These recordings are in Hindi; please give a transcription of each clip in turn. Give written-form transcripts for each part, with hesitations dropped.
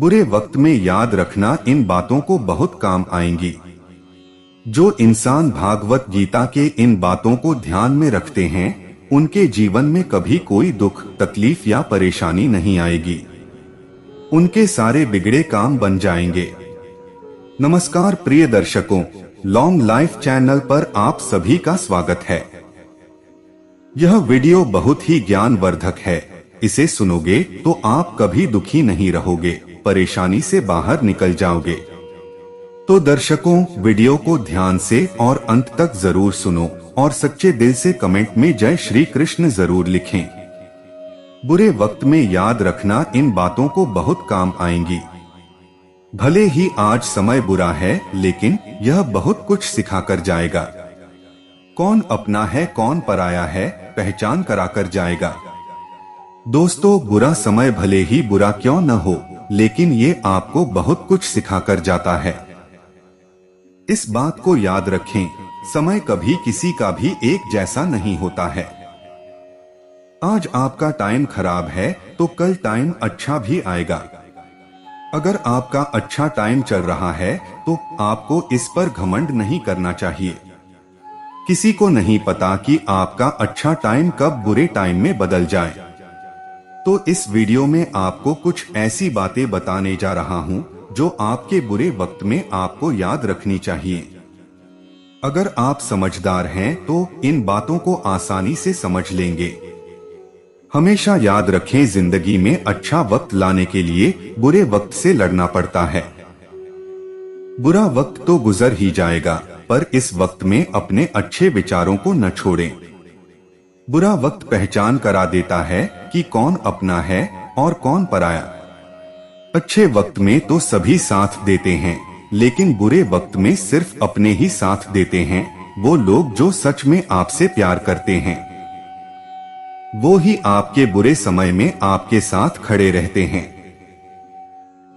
बुरे वक्त में याद रखना, इन बातों को बहुत काम आएंगी। जो इंसान भागवत गीता के इन बातों को ध्यान में रखते हैं, उनके जीवन में कभी कोई दुख, तकलीफ या परेशानी नहीं आएगी। उनके सारे बिगड़े काम बन जाएंगे। नमस्कार प्रिय दर्शकों, लॉन्ग लाइफ चैनल पर आप सभी का स्वागत है। यह वीडियो बहुत ही ज्ञानवर्धक है। इसे सुनोगे तो आप कभी दुखी नहीं रहोगे, परेशानी से बाहर निकल जाओगे। तो दर्शकों, वीडियो को ध्यान से और अंत तक जरूर सुनो और सच्चे दिल से कमेंट में जय श्री कृष्ण जरूर लिखें। बुरे वक्त में याद रखना, इन बातों को बहुत काम आएंगी। भले ही आज समय बुरा है, लेकिन यह बहुत कुछ सिखा कर जाएगा। कौन अपना है कौन पराया है, पहचान कराकर जाएगा। दोस्तों, बुरा समय भले ही बुरा क्यों न हो, लेकिन ये आपको बहुत कुछ सिखाकर जाता है। इस बात को याद रखें, समय कभी किसी का भी एक जैसा नहीं होता है। आज आपका टाइम खराब है तो कल टाइम अच्छा भी आएगा। अगर आपका अच्छा टाइम चल रहा है तो आपको इस पर घमंड नहीं करना चाहिए। किसी को नहीं पता कि आपका अच्छा टाइम कब बुरे टाइम में बदल जाए। तो इस वीडियो में आपको कुछ ऐसी बातें बताने जा रहा हूं जो आपके बुरे वक्त में आपको याद रखनी चाहिए। अगर आप समझदार हैं तो इन बातों को आसानी से समझ लेंगे। हमेशा याद रखें, जिंदगी में अच्छा वक्त लाने के लिए बुरे वक्त से लड़ना पड़ता है। बुरा वक्त तो गुजर ही जाएगा, पर इस वक्त में अपने अच्छे विचारों को न छोड़ें। बुरा वक्त पहचान करा देता है कि कौन अपना है और कौन पराया। अच्छे वक्त में तो सभी साथ देते हैं, लेकिन बुरे वक्त में सिर्फ अपने ही साथ देते हैं वो लोग जो सच में आपसे प्यार करते हैं। वो ही आपके बुरे समय में आपके साथ खड़े रहते हैं।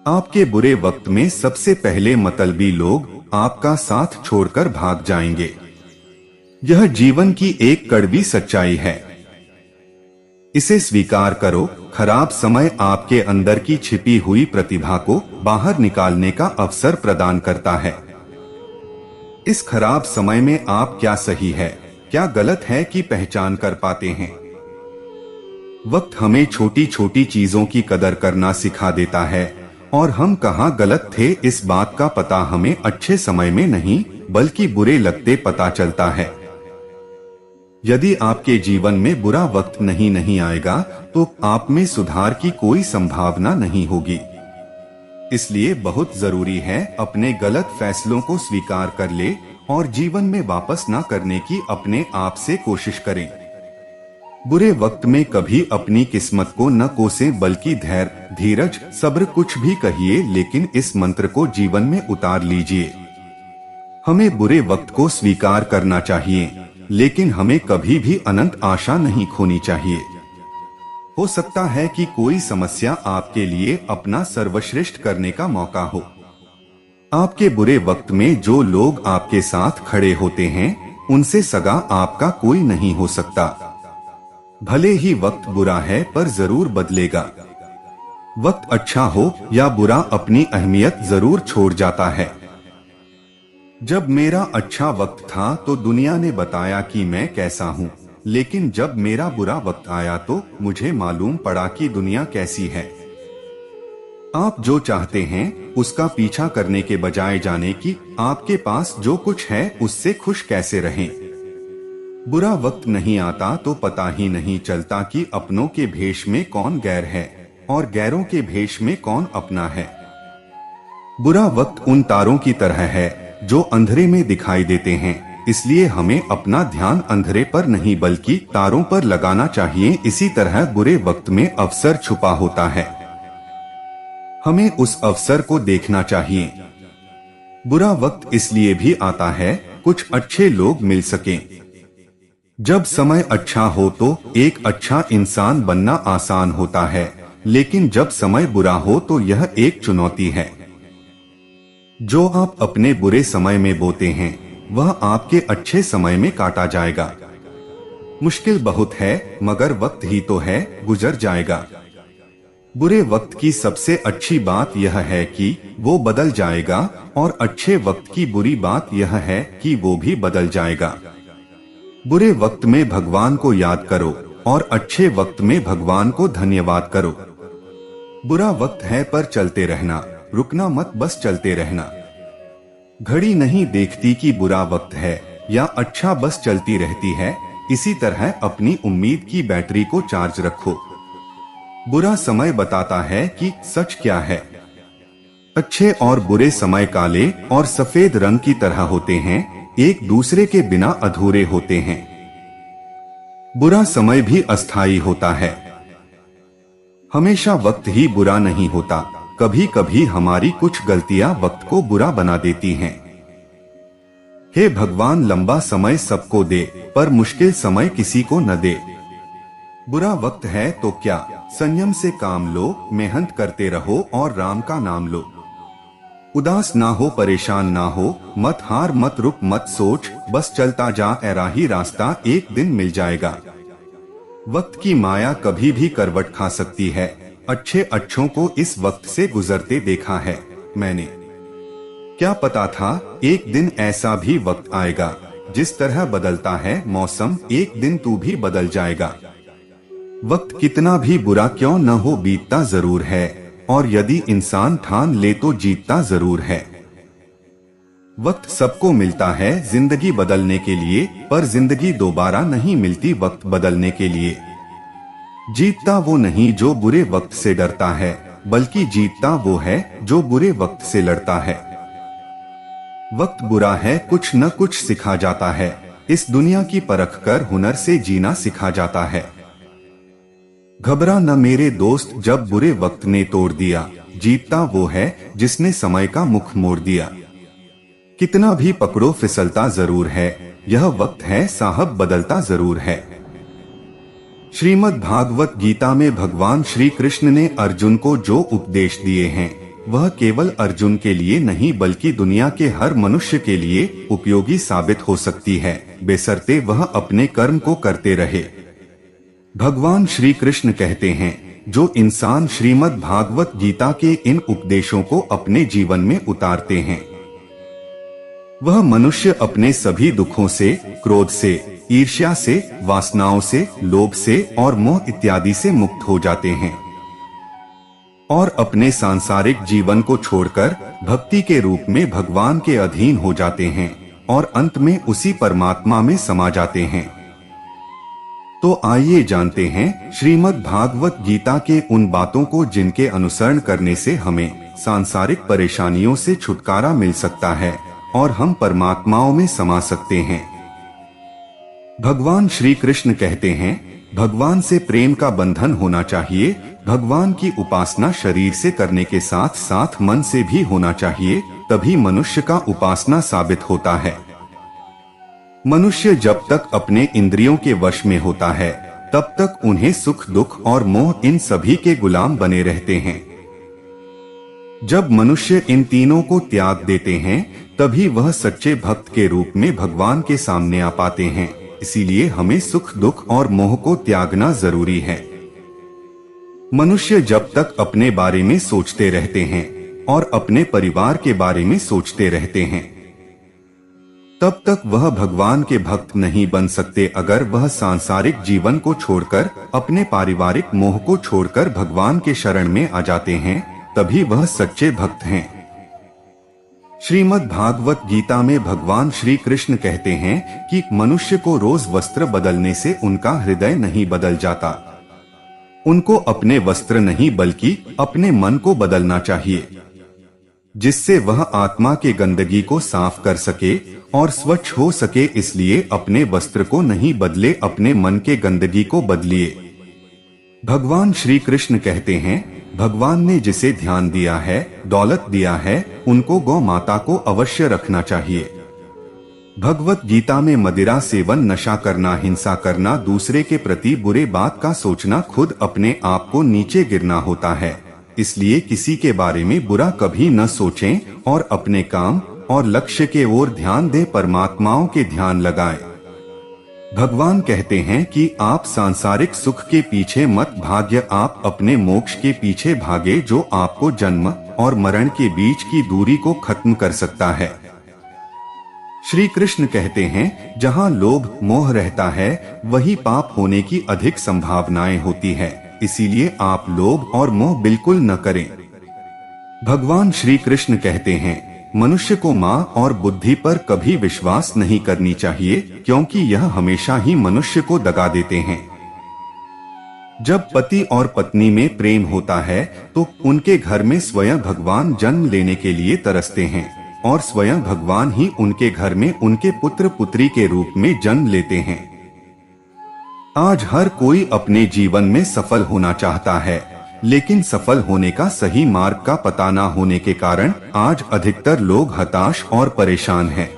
आपके बुरे वक्त में सबसे पहले मतलबी लोग आपका साथ छोड़कर भाग जाएंगे। यह जीवन की एक कड़वी सच्चाई है। इसे स्वीकार करो। खराब समय आपके अंदर की छिपी हुई प्रतिभा को बाहर निकालने का अवसर प्रदान करता है। इस खराब समय में आप क्या सही है, क्या गलत है कि पहचान कर पाते हैं। वक्त हमें छोटी छोटी चीजों की कदर करना सिखा देता है, और हम कहाँ गलत थे इस बात का पता हमें अच्छे समय में नहीं बल्कि बुरे लगते पता चलता है। यदि आपके जीवन में बुरा वक्त नहीं आएगा तो आप में सुधार की कोई संभावना नहीं होगी। इसलिए बहुत जरूरी है अपने गलत फैसलों को स्वीकार कर ले और जीवन में वापस ना करने की अपने आप से कोशिश करें। बुरे वक्त में कभी अपनी किस्मत को न कोसें, बल्कि धैर्य, धीरज, सब्र कुछ भी कहिए, लेकिन इस मंत्र को जीवन में उतार लीजिए। हमें बुरे वक्त को स्वीकार करना चाहिए, लेकिन हमें कभी भी अनंत आशा नहीं खोनी चाहिए। हो सकता है कि कोई समस्या आपके लिए अपना सर्वश्रेष्ठ करने का मौका हो। आपके बुरे वक्त में जो लोग आपके साथ खड़े होते हैं, उनसे सगा आपका कोई नहीं हो सकता। भले ही वक्त बुरा है, पर जरूर बदलेगा। वक्त अच्छा हो या बुरा, अपनी अहमियत जरूर छोड़ जाता है। जब मेरा अच्छा वक्त था तो दुनिया ने बताया कि मैं कैसा हूँ, लेकिन जब मेरा बुरा वक्त आया तो मुझे मालूम पड़ा कि दुनिया कैसी है। आप जो चाहते हैं उसका पीछा करने के बजाय जाने कि आपके पास जो कुछ है उससे खुश कैसे रहें। बुरा वक्त नहीं आता तो पता ही नहीं चलता कि अपनों के भेष में कौन गैर है और गैरों के भेष में कौन अपना है। बुरा वक्त उन तारों की तरह है जो अंधेरे में दिखाई देते हैं, इसलिए हमें अपना ध्यान अंधेरे पर नहीं बल्कि तारों पर लगाना चाहिए। इसी तरह बुरे वक्त में अवसर छुपा होता है, हमें उस अवसर को देखना चाहिए। बुरा वक्त इसलिए भी आता है कुछ अच्छे लोग मिल सकें। जब समय अच्छा हो तो एक अच्छा इंसान बनना आसान होता है, लेकिन जब समय बुरा हो तो यह एक चुनौती है। जो आप अपने बुरे समय में बोते हैं वह आपके अच्छे समय में काटा जाएगा। मुश्किल बहुत है, मगर वक्त ही तो है, गुजर जाएगा। बुरे वक्त की सबसे अच्छी बात यह है कि वो बदल जाएगा और अच्छे वक्त की बुरी बात यह है कि वो भी बदल जाएगा। बुरे वक्त में भगवान को याद करो और अच्छे वक्त में भगवान को धन्यवाद करो। बुरा वक्त है पर चलते रहना, रुकना मत, बस चलते रहना। घड़ी नहीं देखती कि बुरा वक्त है या अच्छा, बस चलती रहती है। इसी तरह अपनी उम्मीद की बैटरी को चार्ज रखो। बुरा समय बताता है कि सच क्या है। अच्छे और बुरे समय काले और सफेद रंग की तरह होते हैं, एक दूसरे के बिना अधूरे होते हैं। बुरा समय भी अस्थायी होता है। हमेशा वक्त ही बुरा नहीं होता, कभी कभी हमारी कुछ गलतियां वक्त को बुरा बना देती हैं। हे भगवान, लंबा समय सबको दे पर मुश्किल समय किसी को न दे। बुरा वक्त है तो क्या, संयम से काम लो, मेहनत करते रहो और राम का नाम लो। उदास ना हो, परेशान ना हो, मत हार, मत रुक, मत सोच, बस चलता जा, राही रास्ता एक दिन मिल जाएगा। वक्त की माया कभी भी करवट खा सकती है। अच्छे अच्छों को इस वक्त से गुजरते देखा है मैंने। क्या पता था एक दिन ऐसा भी वक्त आएगा। जिस तरह बदलता है मौसम, एक दिन तू भी बदल जाएगा। वक्त कितना भी बुरा क्यों न हो, बीतता जरूर है, और यदि इंसान ठान ले तो जीतता जरूर है। वक्त सबको मिलता है जिंदगी बदलने के लिए, पर जिंदगी दोबारा नहीं मिलती वक्त बदलने के लिए। जीतता वो नहीं जो बुरे वक्त से डरता है, बल्कि जीतता वो है जो बुरे वक्त से लड़ता है। वक्त बुरा है, कुछ न कुछ सिखा जाता है। इस दुनिया की परख कर हुनर से जीना सिखा जाता है। घबरा न मेरे दोस्त जब बुरे वक्त ने तोड़ दिया, जीतता वो है जिसने समय का मुख मोड़ दिया। कितना भी पकड़ो फिसलता जरूर है, यह वक्त है साहब बदलता जरूर है। श्रीमद् भागवत गीता में भगवान श्री कृष्ण ने अर्जुन को जो उपदेश दिए हैं, वह केवल अर्जुन के लिए नहीं बल्कि दुनिया के हर मनुष्य के लिए उपयोगी साबित हो सकती है, बेशर्ते वह अपने कर्म को करते रहे। भगवान श्री कृष्ण कहते हैं, जो इंसान श्रीमद् भागवत गीता के इन उपदेशों को अपने जीवन में उतारते हैं, वह मनुष्य अपने सभी दुखों से, क्रोध से, ईर्ष्या से, वासनाओं से, लोभ से और मोह इत्यादि से मुक्त हो जाते हैं और अपने सांसारिक जीवन को छोड़कर भक्ति के रूप में भगवान के अधीन हो जाते हैं और अंत में उसी परमात्मा में समा जाते हैं। तो आइए जानते हैं श्रीमद् भागवत गीता के उन बातों को जिनके अनुसरण करने से हमें सांसारिक परेशानियों से छुटकारा मिल सकता है और हम परमात्माओं में समा सकते हैं। भगवान श्री कृष्ण कहते हैं, भगवान से प्रेम का बंधन होना चाहिए। भगवान की उपासना शरीर से करने के साथ साथ मन से भी होना चाहिए, तभी मनुष्य का उपासना साबित होता है। मनुष्य जब तक अपने इंद्रियों के वश में होता है, तब तक उन्हें सुख दुख और मोह इन सभी के गुलाम बने रहते हैं। जब मनुष्य इन तीनों को त्याग देते हैं, तभी वह सच्चे भक्त के रूप में भगवान के सामने आ पाते हैं। इसीलिए हमें सुख दुख और मोह को त्यागना जरूरी है। मनुष्य जब तक अपने बारे में सोचते रहते हैं और अपने परिवार के बारे में सोचते रहते हैं, तब तक वह भगवान के भक्त नहीं बन सकते। अगर वह सांसारिक जीवन को छोड़कर, अपने पारिवारिक मोह को छोड़कर भगवान के शरण में आ जाते हैं, तभी वह सच्चे भक्त हैं। श्रीमद् भागवत गीता में भगवान श्री कृष्ण कहते हैं कि मनुष्य को रोज वस्त्र बदलने से उनका हृदय नहीं बदल जाता। उनको अपने वस्त्र नहीं बल्कि अपने मन को बदलना चाहिए, जिससे वह आत्मा के गंदगी को साफ कर सके और स्वच्छ हो सके। इसलिए अपने वस्त्र को नहीं बदले, अपने मन के गंदगी को बदलिए। भगवान श्री कृष्ण कहते हैं, भगवान ने जिसे ध्यान दिया है, दौलत दिया है, उनको गौ माता को अवश्य रखना चाहिए। भगवत गीता में मदिरा सेवन, नशा करना, हिंसा करना, दूसरे के प्रति बुरे बात का सोचना, खुद अपने आप को नीचे गिरना होता है। इसलिए किसी के बारे में बुरा कभी न सोचें और अपने काम और लक्ष्य के ओर ध्यान दें, परमात्माओं के ध्यान लगाएं। भगवान कहते हैं कि आप सांसारिक सुख के पीछे मत भाग्य, आप अपने मोक्ष के पीछे भागे जो आपको जन्म और मरण के बीच की दूरी को खत्म कर सकता है। श्री कृष्ण कहते हैं जहाँ लोभ मोह रहता है वही पाप होने की अधिक संभावनाएं होती है, इसीलिए आप लोभ और मोह बिल्कुल न करें। भगवान श्री कृष्ण कहते हैं मनुष्य को माँ और बुद्धि पर कभी विश्वास नहीं करनी चाहिए, क्योंकि यह हमेशा ही मनुष्य को दगा देते हैं। जब पति और पत्नी में प्रेम होता है तो उनके घर में स्वयं भगवान जन्म लेने के लिए तरसते हैं और स्वयं भगवान ही उनके घर में उनके पुत्र पुत्री के रूप में जन्म लेते हैं। आज हर कोई अपने जीवन में सफल होना चाहता है, लेकिन सफल होने का सही मार्ग का पता न होने के कारण आज अधिकतर लोग हताश और परेशान हैं।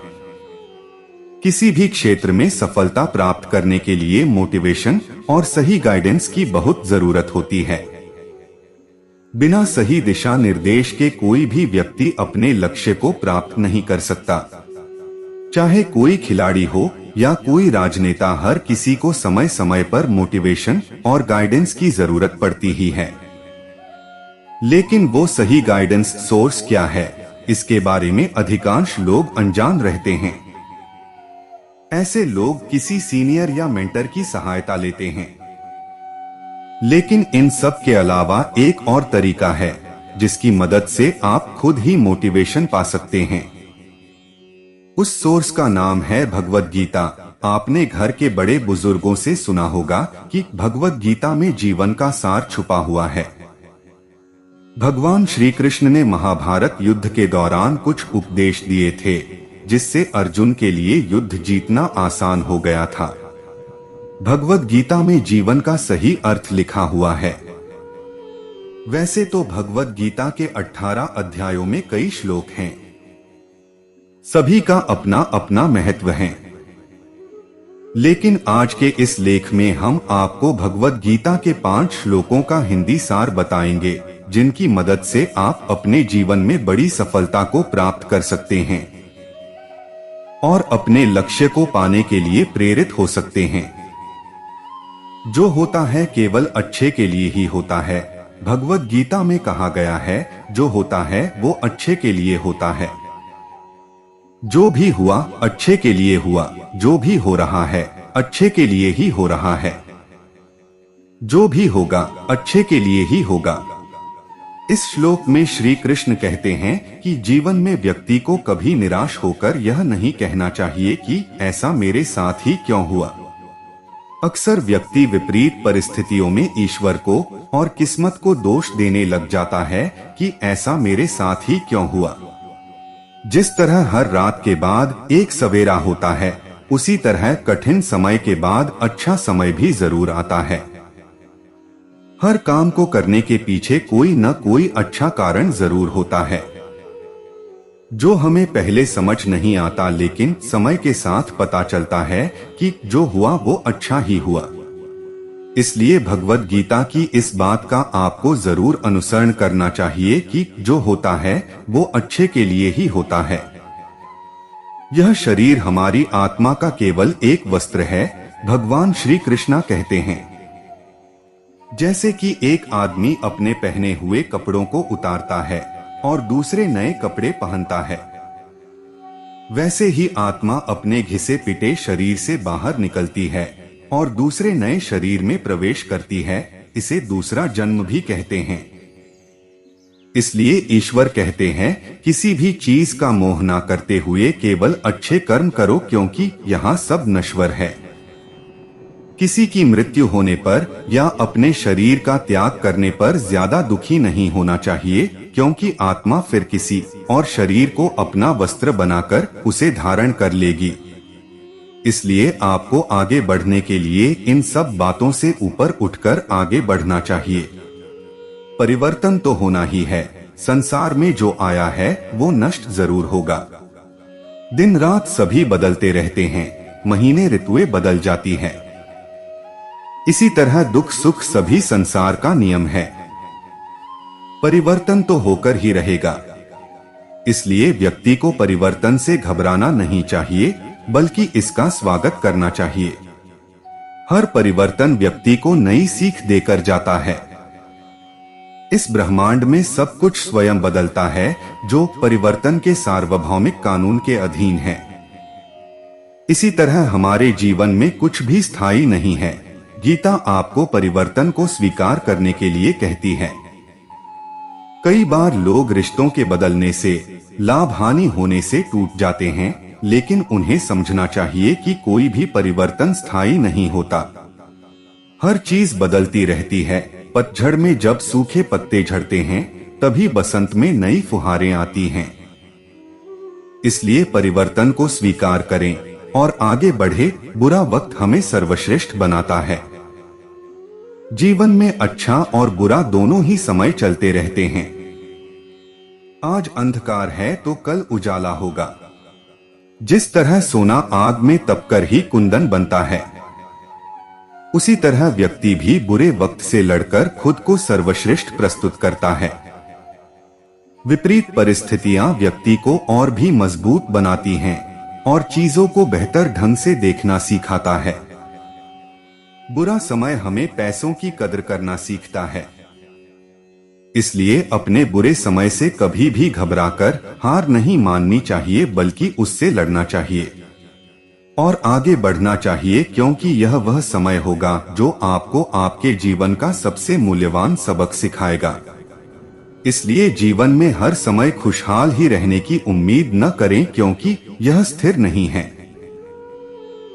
किसी भी क्षेत्र में सफलता प्राप्त करने के लिए मोटिवेशन और सही गाइडेंस की बहुत जरूरत होती है। बिना सही दिशा निर्देश के कोई भी व्यक्ति अपने लक्ष्य को प्राप्त नहीं कर सकता। चाहे कोई खिलाड़ी हो या कोई राजनेता, हर किसी को समय समय पर मोटिवेशन और गाइडेंस की जरूरत पड़ती ही है। लेकिन वो सही गाइडेंस सोर्स क्या है, इसके बारे में अधिकांश लोग अनजान रहते हैं। ऐसे लोग किसी सीनियर या मेंटर की सहायता लेते हैं। लेकिन इन सब के अलावा एक और तरीका है जिसकी मदद से आप खुद ही मोटिवेशन पा सकते हैं। उस सोर्स का नाम है भगवद गीता। आपने घर के बड़े बुजुर्गों से सुना होगा कि भगवद गीता में जीवन का सार छुपा हुआ है। भगवान श्री कृष्ण ने महाभारत युद्ध के दौरान कुछ उपदेश दिए थे जिससे अर्जुन के लिए युद्ध जीतना आसान हो गया था। भगवद गीता में जीवन का सही अर्थ लिखा हुआ है। वैसे तो भगवद गीता के 18 अध्यायों में कई श्लोक हैं। सभी का अपना अपना महत्व है। लेकिन आज के इस लेख में हम आपको भगवद गीता के 5 श्लोकों का हिंदी सार बताएंगे, जिनकी मदद से आप अपने जीवन में बड़ी सफलता को प्राप्त कर सकते हैं और अपने लक्ष्य को पाने के लिए प्रेरित हो सकते हैं। जो होता है केवल अच्छे के लिए ही होता है। भगवद गीता में कहा गया है जो होता है वो अच्छे के लिए होता है। जो भी हुआ अच्छे के लिए हुआ, जो भी हो रहा है अच्छे के लिए ही हो रहा है, जो भी होगा अच्छे के लिए ही होगा। इस श्लोक में श्री कृष्ण कहते हैं कि जीवन में व्यक्ति को कभी निराश होकर यह नहीं कहना चाहिए कि ऐसा मेरे साथ ही क्यों हुआ। अक्सर व्यक्ति विपरीत परिस्थितियों में ईश्वर को और किस्मत को दोष देने लग जाता है कि ऐसा मेरे साथ ही क्यों हुआ। जिस तरह हर रात के बाद एक सवेरा होता है, उसी तरह कठिन समय के बाद अच्छा समय भी जरूर आता है। हर काम को करने के पीछे कोई न कोई अच्छा कारण जरूर होता है जो हमें पहले समझ नहीं आता, लेकिन समय के साथ पता चलता है कि जो हुआ वो अच्छा ही हुआ। इसलिए भगवद गीता की इस बात का आपको जरूर अनुसरण करना चाहिए कि जो होता है वो अच्छे के लिए ही होता है। यह शरीर हमारी आत्मा का केवल एक वस्त्र है, भगवान श्री कृष्णा कहते हैं। जैसे कि एक आदमी अपने पहने हुए कपड़ों को उतारता है और दूसरे नए कपड़े पहनता है, वैसे ही आत्मा अपने घिसे पिटे शरीर से बाहर निकलती है और दूसरे नए शरीर में प्रवेश करती है। इसे दूसरा जन्म भी कहते हैं। इसलिए ईश्वर कहते हैं किसी भी चीज का मोह ना करते हुए केवल अच्छे कर्म करो, क्योंकि यहाँ सब नश्वर है। किसी की मृत्यु होने पर या अपने शरीर का त्याग करने पर ज्यादा दुखी नहीं होना चाहिए, क्योंकि आत्मा फिर किसी और शरीर को अपना वस्त्र बनाकर उसे धारण कर लेगी। इसलिए आपको आगे बढ़ने के लिए इन सब बातों से ऊपर उठकर आगे बढ़ना चाहिए। परिवर्तन तो होना ही है। संसार में जो आया है वो नष्ट जरूर होगा। दिन रात सभी बदलते रहते हैं, महीने ऋतुएं बदल जाती हैं। इसी तरह दुख सुख सभी संसार का नियम है। परिवर्तन तो होकर ही रहेगा। इसलिए व्यक्ति को परिवर्तन से घबराना नहीं चाहिए, बल्कि इसका स्वागत करना चाहिए। हर परिवर्तन व्यक्ति को नई सीख देकर जाता है। इस ब्रह्मांड में सब कुछ स्वयं बदलता है, जो परिवर्तन के सार्वभौमिक कानून के अधीन है। इसी तरह हमारे जीवन में कुछ भी स्थायी नहीं है। गीता आपको परिवर्तन को स्वीकार करने के लिए कहती है। कई बार लोग रिश्तों के बदलने से, लाभ हानि होने से टूट जाते हैं, लेकिन उन्हें समझना चाहिए कि कोई भी परिवर्तन स्थायी नहीं होता। हर चीज बदलती रहती है। पतझड़ में जब सूखे पत्ते झड़ते हैं, तभी बसंत में नई फुहारें आती हैं। इसलिए परिवर्तन को स्वीकार करें और आगे बढ़े। बुरा वक्त हमें सर्वश्रेष्ठ बनाता है। जीवन में अच्छा और बुरा दोनों ही समय चलते रहते हैं। आज अंधकार है तो कल उजाला होगा। जिस तरह सोना आग में तपकर ही कुंदन बनता है, उसी तरह व्यक्ति भी बुरे वक्त से लड़कर खुद को सर्वश्रेष्ठ प्रस्तुत करता है। विपरीत परिस्थितियां व्यक्ति को और भी मजबूत बनाती हैं और चीजों को बेहतर ढंग से देखना सिखाता है। बुरा समय हमें पैसों की कदर करना सीखता है। इसलिए अपने बुरे समय से कभी भी घबराकर हार नहीं माननी चाहिए, बल्कि उससे लड़ना चाहिए और आगे बढ़ना चाहिए, क्योंकि यह वह समय होगा जो आपको आपके जीवन का सबसे मूल्यवान सबक सिखाएगा। इसलिए जीवन में हर समय खुशहाल ही रहने की उम्मीद न करें, क्योंकि यह स्थिर नहीं है।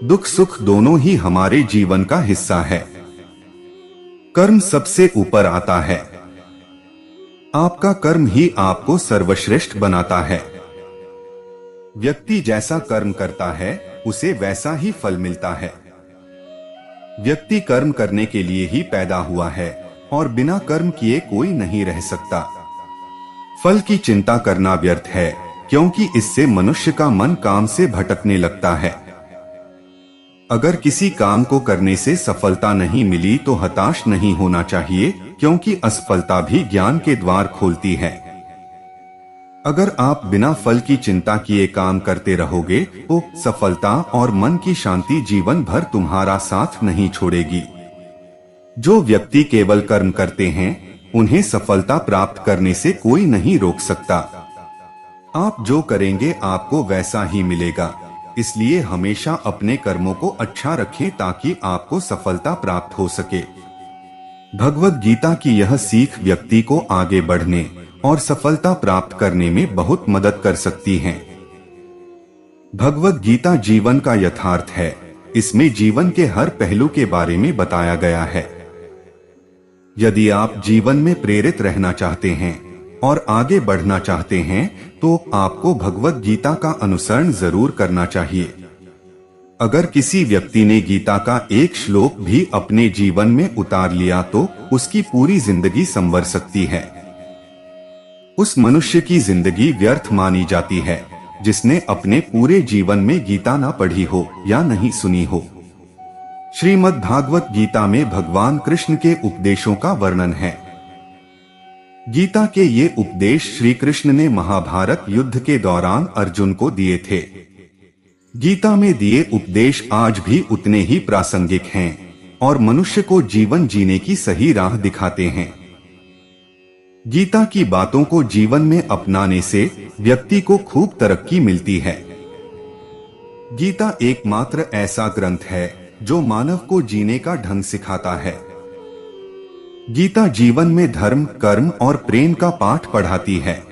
दुख सुख दोनों ही हमारे जीवन का हिस्सा है। कर्म सबसे ऊपर आता है। आपका कर्म ही आपको सर्वश्रेष्ठ बनाता है। व्यक्ति जैसा कर्म करता है, उसे वैसा ही फल मिलता है। व्यक्ति कर्म करने के लिए ही पैदा हुआ है और बिना कर्म किए कोई नहीं रह सकता। फल की चिंता करना व्यर्थ है, क्योंकि इससे मनुष्य का मन काम से भटकने लगता है। अगर किसी काम को करने से सफलता नहीं मिली तो हताश नहीं होना चाहिए, क्योंकि असफलता भी ज्ञान के द्वार खोलती है। अगर आप बिना फल की चिंता किए काम करते रहोगे तो सफलता और मन की शांति जीवन भर तुम्हारा साथ नहीं छोड़ेगी। जो व्यक्ति केवल कर्म करते हैं, उन्हें सफलता प्राप्त करने से कोई नहीं रोक सकता। आप जो करेंगे आपको वैसा ही मिलेगा। इसलिए हमेशा अपने कर्मों को अच्छा रखें ताकि आपको सफलता प्राप्त हो सके। भगवद गीता की यह सीख व्यक्ति को आगे बढ़ने और सफलता प्राप्त करने में बहुत मदद कर सकती है। भगवद गीता जीवन का यथार्थ है। इसमें जीवन के हर पहलू के बारे में बताया गया है। यदि आप जीवन में प्रेरित रहना चाहते हैं और आगे बढ़ना चाहते हैं, तो आपको भगवद गीता का अनुसरण जरूर करना चाहिए। अगर किसी व्यक्ति ने गीता का एक श्लोक भी अपने जीवन में उतार लिया तो उसकी पूरी जिंदगी संवर सकती है। उस मनुष्य की जिंदगी व्यर्थ मानी जाती है जिसने अपने पूरे जीवन में गीता न पढ़ी हो या नहीं सुनी हो। श्रीमद् भागवत गीता में भगवान कृष्ण के उपदेशों का वर्णन है। गीता के ये उपदेश श्री कृष्ण ने महाभारत युद्ध के दौरान अर्जुन को दिए थे। गीता में दिए उपदेश आज भी उतने ही प्रासंगिक हैं और मनुष्य को जीवन जीने की सही राह दिखाते हैं। गीता की बातों को जीवन में अपनाने से व्यक्ति को खूब तरक्की मिलती है। गीता एकमात्र ऐसा ग्रंथ है जो मानव को जीने का ढंग सिखाता है। गीता जीवन में धर्म, कर्म और प्रेम का पाठ पढ़ाती है।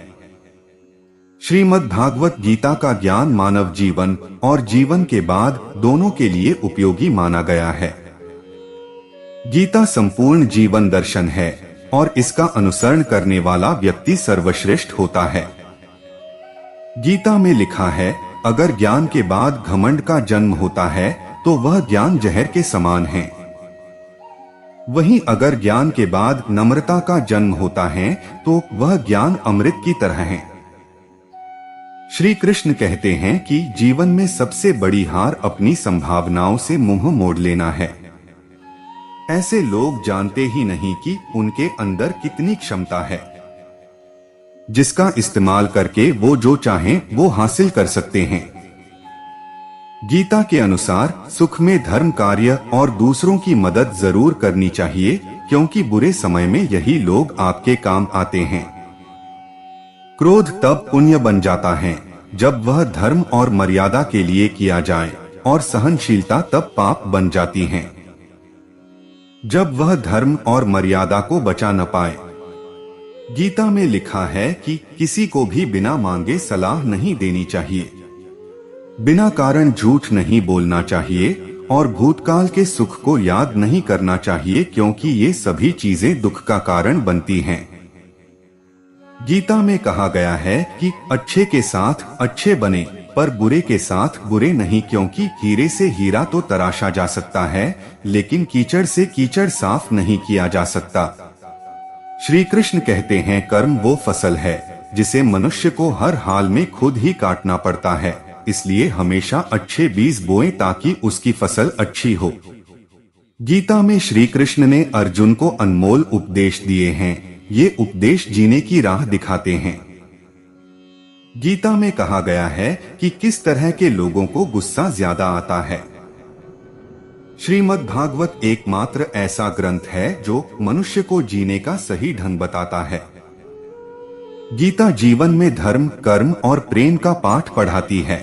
श्रीमद् भागवत गीता का ज्ञान मानव जीवन और जीवन के बाद दोनों के लिए उपयोगी माना गया है। गीता संपूर्ण जीवन दर्शन है और इसका अनुसरण करने वाला व्यक्ति सर्वश्रेष्ठ होता है। गीता में लिखा है, अगर ज्ञान के बाद घमंड का जन्म होता है तो वह ज्ञान जहर के समान है। वहीं अगर ज्ञान के बाद नम्रता का जन्म होता है तो वह ज्ञान अमृत की तरह है। श्री कृष्ण कहते हैं कि जीवन में सबसे बड़ी हार अपनी संभावनाओं से मुंह मोड़ लेना है। ऐसे लोग जानते ही नहीं कि उनके अंदर कितनी क्षमता है, जिसका इस्तेमाल करके वो जो चाहें वो हासिल कर सकते हैं। गीता के अनुसार सुख में धर्म कार्य और दूसरों की मदद जरूर करनी चाहिए, क्योंकि बुरे समय में यही लोग आपके काम आते हैं। क्रोध तब पुण्य बन जाता है जब वह धर्म और मर्यादा के लिए किया जाए, और सहनशीलता तब पाप बन जाती है जब वह धर्म और मर्यादा को बचा न पाए। गीता में लिखा है कि किसी को भी बिना मांगे सलाह नहीं देनी चाहिए, बिना कारण झूठ नहीं बोलना चाहिए, और भूतकाल के सुख को याद नहीं करना चाहिए, क्योंकि ये सभी चीजें दुख का कारण बनती हैं। गीता में कहा गया है कि अच्छे के साथ अच्छे बने, पर बुरे के साथ बुरे नहीं, क्योंकि हीरे से हीरा तो तराशा जा सकता है, लेकिन कीचड़ से कीचड़ साफ नहीं किया जा सकता। श्री कृष्ण कहते हैं, कर्म वो फसल है जिसे मनुष्य को हर हाल में खुद ही काटना पड़ता है, इसलिए हमेशा अच्छे बीज बोएं ताकि उसकी फसल अच्छी हो। गीता में श्री कृष्ण ने अर्जुन को अनमोल उपदेश दिए हैं। ये उपदेश जीने की राह दिखाते हैं। गीता में कहा गया है कि किस तरह के लोगों को गुस्सा ज्यादा आता है। श्रीमद् भागवत एकमात्र ऐसा ग्रंथ है जो मनुष्य को जीने का सही ढंग बताता है। गीता जीवन में धर्म, कर्म और प्रेम का पाठ पढ़ाती है।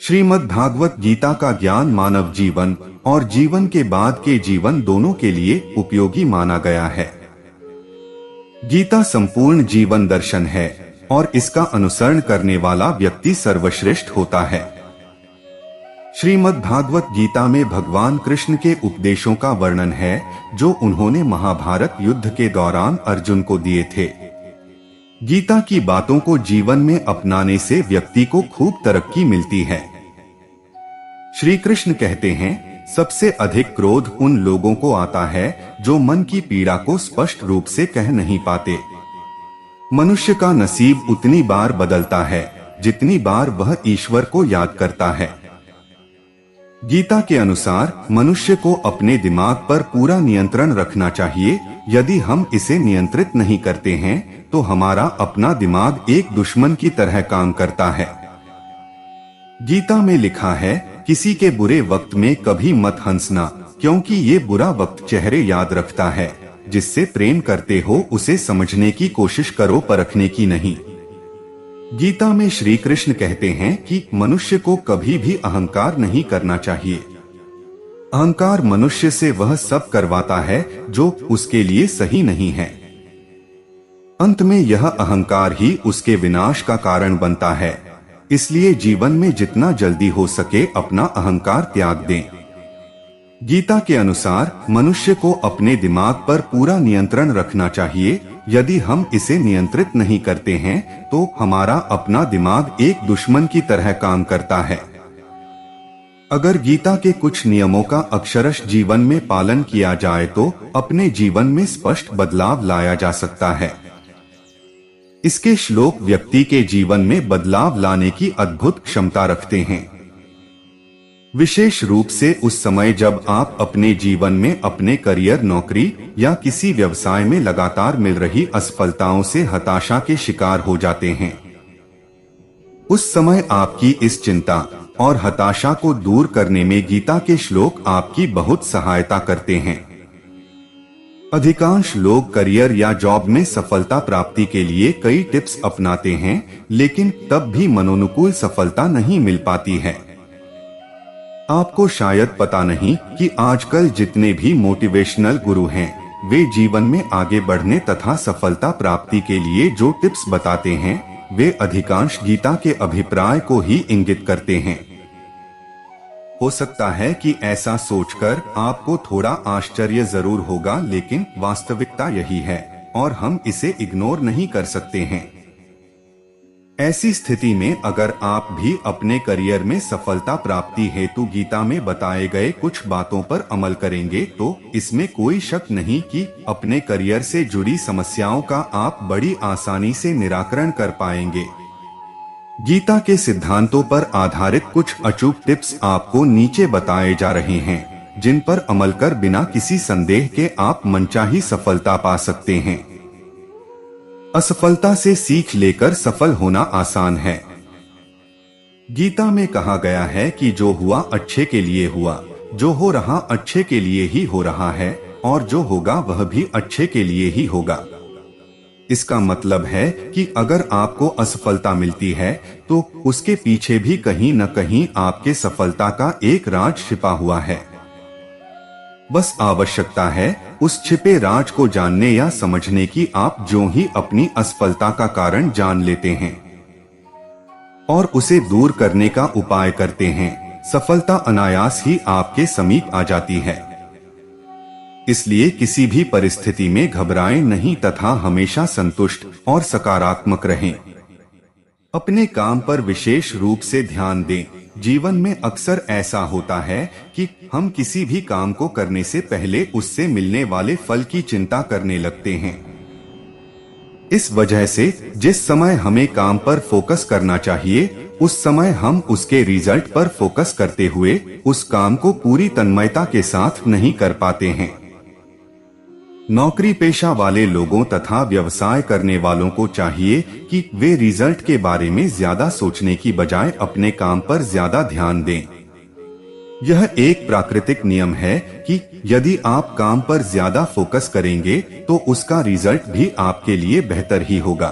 श्रीमद् भागवत गीता का ज्ञान मानव जीवन और जीवन के बाद के जीवन दोनों के लिए उपयोगी माना गया है। गीता संपूर्ण जीवन दर्शन है और इसका अनुसरण करने वाला व्यक्ति सर्वश्रेष्ठ होता है। श्रीमद् भागवत गीता में भगवान कृष्ण के उपदेशों का वर्णन है जो उन्होंने महाभारत युद्ध के दौरान अर्जुन को दिए थे। गीता की बातों को जीवन में अपनाने से व्यक्ति को खूब तरक्की मिलती है। श्री कृष्ण कहते हैं, सबसे अधिक क्रोध उन लोगों को आता है जो मन की पीड़ा को स्पष्ट रूप से कह नहीं पाते। मनुष्य का नसीब उतनी बार बदलता है जितनी बार वह ईश्वर को याद करता है। गीता के अनुसार मनुष्य को अपने दिमाग पर पूरा नियंत्रण रखना चाहिए। यदि हम इसे नियंत्रित नहीं करते हैं तो हमारा अपना दिमाग एक दुश्मन की तरह काम करता है। गीता में लिखा है, किसी के बुरे वक्त में कभी मत हंसना, क्योंकि ये बुरा वक्त चेहरे याद रखता है। जिससे प्रेम करते हो उसे समझने की कोशिश करो, परखने की नहीं। गीता में श्री कृष्ण कहते हैं कि मनुष्य को कभी भी अहंकार नहीं करना चाहिए। अहंकार मनुष्य से वह सब करवाता है जो उसके लिए सही नहीं है। अंत में यह अहंकार ही उसके विनाश का कारण बनता है। इसलिए जीवन में जितना जल्दी हो सके अपना अहंकार त्याग दें। गीता के अनुसार मनुष्य को अपने दिमाग पर पूरा नियंत्रण रखना चाहिए। यदि हम इसे नियंत्रित नहीं करते हैं तो हमारा अपना दिमाग एक दुश्मन की तरह काम करता है। अगर गीता के कुछ नियमों का अक्षरश जीवन में पालन किया जाए तो अपने जीवन में स्पष्ट बदलाव लाया जा सकता है। इसके श्लोक व्यक्ति के जीवन में बदलाव लाने की अद्भुत क्षमता रखते हैं, विशेष रूप से उस समय जब आप अपने जीवन में अपने करियर, नौकरी या किसी व्यवसाय में लगातार मिल रही असफलताओं से हताशा के शिकार हो जाते हैं। उस समय आपकी इस चिंता और हताशा को दूर करने में गीता के श्लोक आपकी बहुत सहायता करते हैं। अधिकांश लोग करियर या जॉब में सफलता प्राप्ति के लिए कई टिप्स अपनाते हैं, लेकिन तब भी मनोनुकूल सफलता नहीं मिल पाती है। आपको शायद पता नहीं कि आजकल जितने भी मोटिवेशनल गुरु हैं, वे जीवन में आगे बढ़ने तथा सफलता प्राप्ति के लिए जो टिप्स बताते हैं वे अधिकांश गीता के अभिप्राय को ही इंगित करते हैं। हो सकता है कि ऐसा सोचकर आपको थोड़ा आश्चर्य जरूर होगा, लेकिन वास्तविकता यही है और हम इसे इग्नोर नहीं कर सकते हैं। ऐसी स्थिति में अगर आप भी अपने करियर में सफलता प्राप्ति हेतु गीता में बताए गए कुछ बातों पर अमल करेंगे तो इसमें कोई शक नहीं कि अपने करियर से जुड़ी समस्याओं का आप बड़ी आसानी से निराकरण कर पाएंगे। गीता के सिद्धांतों पर आधारित कुछ अचूक टिप्स आपको नीचे बताए जा रहे हैं, जिन पर अमल कर बिना किसी संदेह के आप मनचाही सफलता पा सकते हैं। असफलता से सीख लेकर सफल होना आसान है। गीता में कहा गया है कि जो हुआ अच्छे के लिए हुआ, जो हो रहा अच्छे के लिए ही हो रहा है, और जो होगा वह भी अच्छे के लिए ही होगा। इसका मतलब है कि अगर आपको असफलता मिलती है तो उसके पीछे भी कहीं न कहीं आपके सफलता का एक राज छिपा हुआ है। बस आवश्यकता है उस छिपे राज को जानने या समझने की। आप जो ही अपनी असफलता का कारण जान लेते हैं और उसे दूर करने का उपाय करते हैं, सफलता अनायास ही आपके समीप आ जाती है। इसलिए किसी भी परिस्थिति में घबराएं नहीं तथा हमेशा संतुष्ट और सकारात्मक रहें। अपने काम पर विशेष रूप से ध्यान दें। जीवन में अक्सर ऐसा होता है कि हम किसी भी काम को करने से पहले उससे मिलने वाले फल की चिंता करने लगते हैं। इस वजह से जिस समय हमें काम पर फोकस करना चाहिए, उस समय हम उसके रिजल्ट पर फोकस करते हुए उस काम को पूरी तन्मयता के साथ नहीं कर पाते हैं। नौकरी पेशा वाले लोगों तथा व्यवसाय करने वालों को चाहिए कि वे रिजल्ट के बारे में ज्यादा सोचने की बजाय अपने काम पर ज्यादा ध्यान दें। यह एक प्राकृतिक नियम है कि यदि आप काम पर ज्यादा फोकस करेंगे तो उसका रिजल्ट भी आपके लिए बेहतर ही होगा।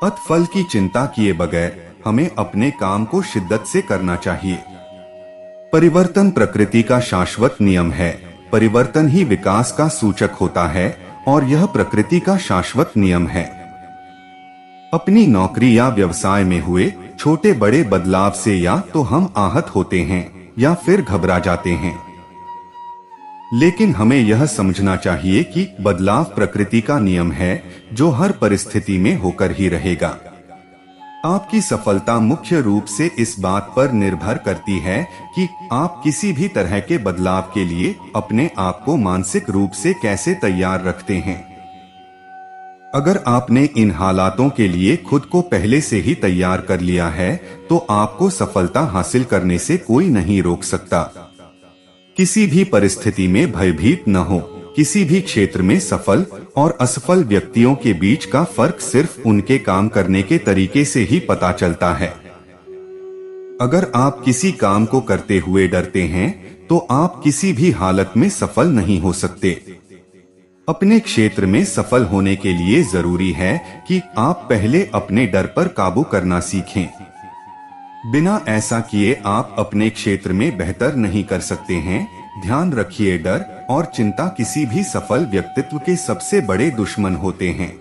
अत फल की चिंता किए बगैर हमें अपने काम को शिद्दत से करना चाहिए। परिवर्तन प्रकृति का शाश्वत नियम है। परिवर्तन ही विकास का सूचक होता है और यह प्रकृति का शाश्वत नियम है। अपनी नौकरी या व्यवसाय में हुए छोटे बड़े बदलाव से या तो हम आहत होते हैं या फिर घबरा जाते हैं, लेकिन हमें यह समझना चाहिए कि बदलाव प्रकृति का नियम है जो हर परिस्थिति में होकर ही रहेगा। आपकी सफलता मुख्य रूप से इस बात पर निर्भर करती है कि आप किसी भी तरह के बदलाव के लिए अपने आप को मानसिक रूप से कैसे तैयार रखते हैं। अगर आपने इन हालातों के लिए खुद को पहले से ही तैयार कर लिया है तो आपको सफलता हासिल करने से कोई नहीं रोक सकता। किसी भी परिस्थिति में भयभीत न हो। किसी भी क्षेत्र में सफल और असफल व्यक्तियों के बीच का फर्क सिर्फ उनके काम करने के तरीके से ही पता चलता है। अगर आप किसी काम को करते हुए डरते हैं तो आप किसी भी हालत में सफल नहीं हो सकते। अपने क्षेत्र में सफल होने के लिए जरूरी है कि आप पहले अपने डर पर काबू करना सीखें। बिना ऐसा किए आप अपने क्षेत्र में बेहतर नहीं कर सकते हैं। ध्यान रखिए, डर और चिंता किसी भी सफल व्यक्तित्व के सबसे बड़े दुश्मन होते हैं।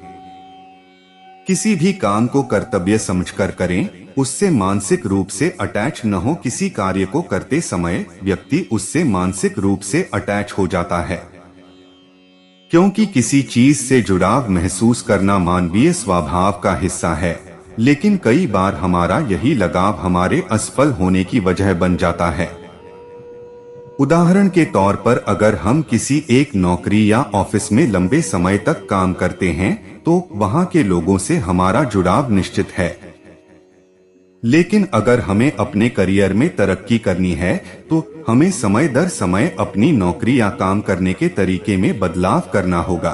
किसी भी काम को कर्तव्य समझकर करें, उससे मानसिक रूप से अटैच न हो। किसी कार्य को करते समय व्यक्ति उससे मानसिक रूप से अटैच हो जाता है, क्योंकि किसी चीज से जुड़ाव महसूस करना मानवीय स्वभाव का हिस्सा है। लेकिन कई बार हमारा यही लगाव हमारे असफल होने की वजह बन जाता है। उदाहरण के तौर पर अगर हम किसी एक नौकरी या ऑफिस में लंबे समय तक काम करते हैं तो वहां के लोगों से हमारा जुड़ाव निश्चित है। लेकिन अगर हमें अपने करियर में तरक्की करनी है तो हमें समय दर समय अपनी नौकरी या काम करने के तरीके में बदलाव करना होगा।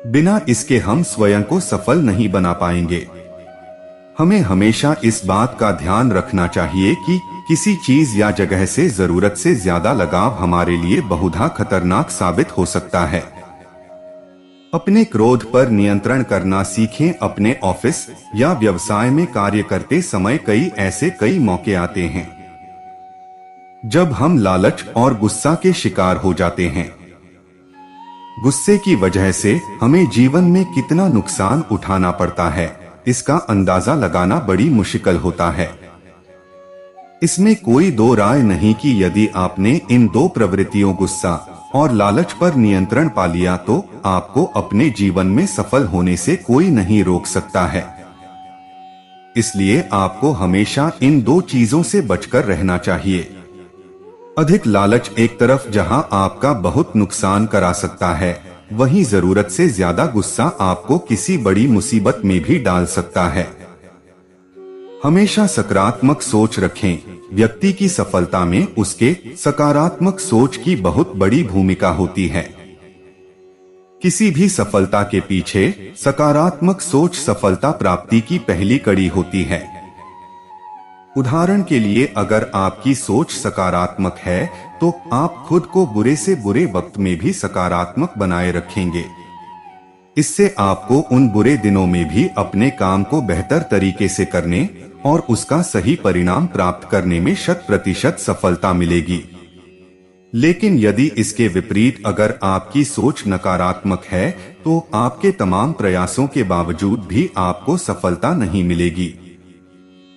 बिना इसके हम स्वयं को सफल नहीं बना पाएंगे। हमें हमेशा इस बात का ध्यान रखना चाहिए कि किसी चीज या जगह से जरूरत से ज्यादा लगाव हमारे लिए बहुधा खतरनाक साबित हो सकता है। अपने क्रोध पर नियंत्रण करना सीखें। अपने ऑफिस या व्यवसाय में कार्य करते समय कई मौके आते हैं जब हम लालच और गुस्सा के शिकार हो जाते हैं। गुस्से की वजह से हमें जीवन में कितना नुकसान उठाना पड़ता है, इसका अंदाजा लगाना बड़ी मुश्किल होता है। इसमें कोई दो राय नहीं कि यदि आपने इन दो प्रवृत्तियों गुस्सा और लालच पर नियंत्रण पा लिया तो आपको अपने जीवन में सफल होने से कोई नहीं रोक सकता है। इसलिए आपको हमेशा इन दो चीजों से बचकर रहना चाहिए। अधिक लालच एक तरफ जहां आपका बहुत नुकसान करा सकता है, वहीं जरूरत से ज्यादा गुस्सा आपको किसी बड़ी मुसीबत में भी डाल सकता है। हमेशा सकारात्मक सोच रखें। व्यक्ति की सफलता में उसके सकारात्मक सोच की बहुत बड़ी भूमिका होती है। किसी भी सफलता के पीछे सकारात्मक सोच सफलता प्राप्ति की पहली कड़ी होती है। उदाहरण के लिए, अगर आपकी सोच सकारात्मक है तो आप खुद को बुरे से बुरे वक्त में भी सकारात्मक बनाए रखेंगे। इससे आपको उन बुरे दिनों में भी अपने काम को बेहतर तरीके से करने और उसका सही परिणाम प्राप्त करने में 100% सफलता मिलेगी। लेकिन यदि इसके विपरीत अगर आपकी सोच नकारात्मक है तो आपके तमाम प्रयासों के बावजूद भी आपको सफलता नहीं मिलेगी।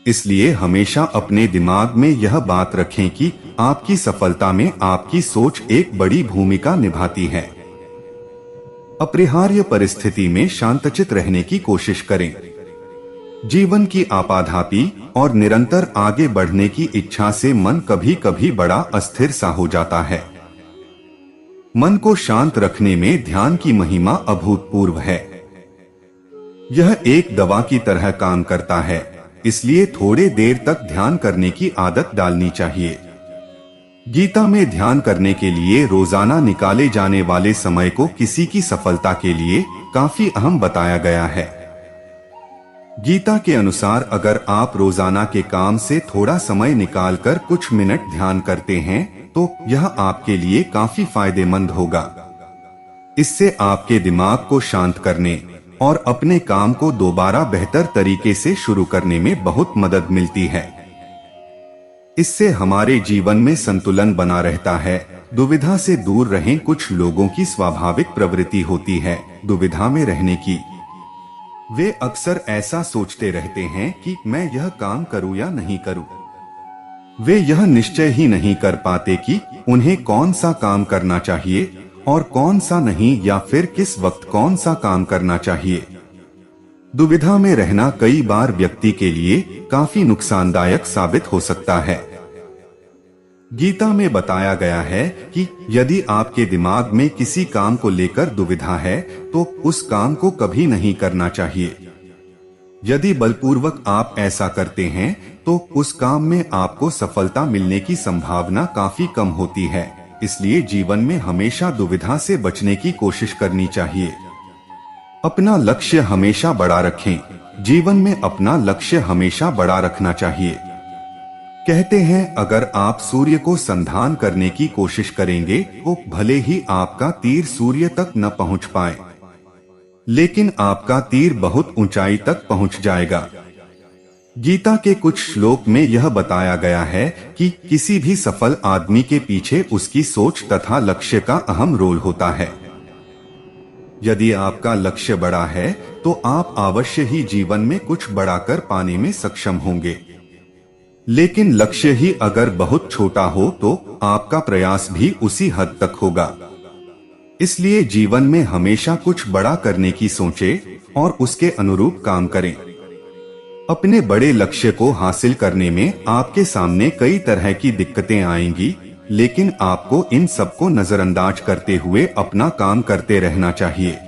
इसलिए हमेशा अपने दिमाग में यह बात रखें कि आपकी सफलता में आपकी सोच एक बड़ी भूमिका निभाती है। अपरिहार्य परिस्थिति में शांतचित्त रहने की कोशिश करें। जीवन की आपाधापी और निरंतर आगे बढ़ने की इच्छा से मन कभी कभी बड़ा अस्थिर सा हो जाता है। मन को शांत रखने में ध्यान की महिमा अभूतपूर्व है। यह एक दवा की तरह काम करता है, इसलिए थोड़े देर तक ध्यान करने की आदत डालनी चाहिए। गीता में ध्यान करने के लिए रोजाना निकाले जाने वाले समय को किसी की सफलता के लिए काफी अहम बताया गया है। गीता के अनुसार अगर आप रोजाना के काम से थोड़ा समय निकालकर कुछ मिनट ध्यान करते हैं तो यह आपके लिए काफी फायदेमंद होगा। इससे आपके दिमाग को शांत करने और अपने काम को दोबारा बेहतर तरीके से शुरू करने में बहुत मदद मिलती है। इससे हमारे जीवन में संतुलन बना रहता है। दुविधा से दूर रहें। कुछ लोगों की स्वाभाविक प्रवृत्ति होती है दुविधा में रहने की। वे अक्सर ऐसा सोचते रहते हैं कि मैं यह काम करूं या नहीं करूं। वे यह निश्चय ही नहीं कर पाते कि उन्हें कौन सा काम करना चाहिए और कौन सा नहीं, या फिर किस वक्त कौन सा काम करना चाहिए। दुविधा में रहना कई बार व्यक्ति के लिए काफी नुकसानदायक साबित हो सकता है। गीता में बताया गया है कि यदि आपके दिमाग में किसी काम को लेकर दुविधा है तो उस काम को कभी नहीं करना चाहिए। यदि बलपूर्वक आप ऐसा करते हैं तो उस काम में आपको सफलता मिलने की संभावना काफी कम होती है। इसलिए जीवन में हमेशा दुविधा से बचने की कोशिश करनी चाहिए। अपना लक्ष्य हमेशा बड़ा रखें। जीवन में अपना लक्ष्य हमेशा बड़ा रखना चाहिए। कहते हैं अगर आप सूर्य को संधान करने की कोशिश करेंगे तो भले ही आपका तीर सूर्य तक न पहुंच पाए, लेकिन आपका तीर बहुत ऊंचाई तक पहुंच जाएगा। गीता के कुछ श्लोक में यह बताया गया है कि किसी भी सफल आदमी के पीछे उसकी सोच तथा लक्ष्य का अहम रोल होता है। यदि आपका लक्ष्य बड़ा है तो आप अवश्य ही जीवन में कुछ बड़ा कर पाने में सक्षम होंगे। लेकिन लक्ष्य ही अगर बहुत छोटा हो तो आपका प्रयास भी उसी हद तक होगा। इसलिए जीवन में हमेशा कुछ बड़ा करने की सोचें और उसके अनुरूप काम करें। अपने बड़े लक्ष्य को हासिल करने में आपके सामने कई तरह की दिक्कतें आएंगी, लेकिन आपको इन सबको नजरअंदाज करते हुए अपना काम करते रहना चाहिए।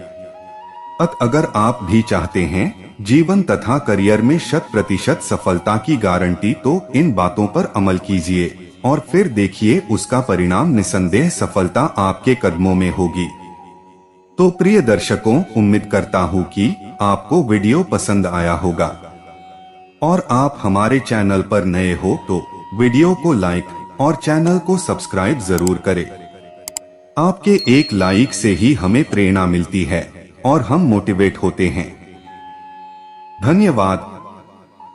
अगर आप भी चाहते हैं जीवन तथा करियर में 100% सफलता की गारंटी, तो इन बातों पर अमल कीजिए और फिर देखिए उसका परिणाम निसंदेह सफलता आपके कदमों में होगी। तो प्रिय दर्शकों, उम्मीद करता हूँ कि आपको वीडियो पसंद आया होगा और आप हमारे चैनल पर नए हो तो वीडियो को लाइक और चैनल को सब्सक्राइब जरूर करें। आपके एक लाइक से ही हमें प्रेरणा मिलती है और हम मोटिवेट होते हैं। धन्यवाद।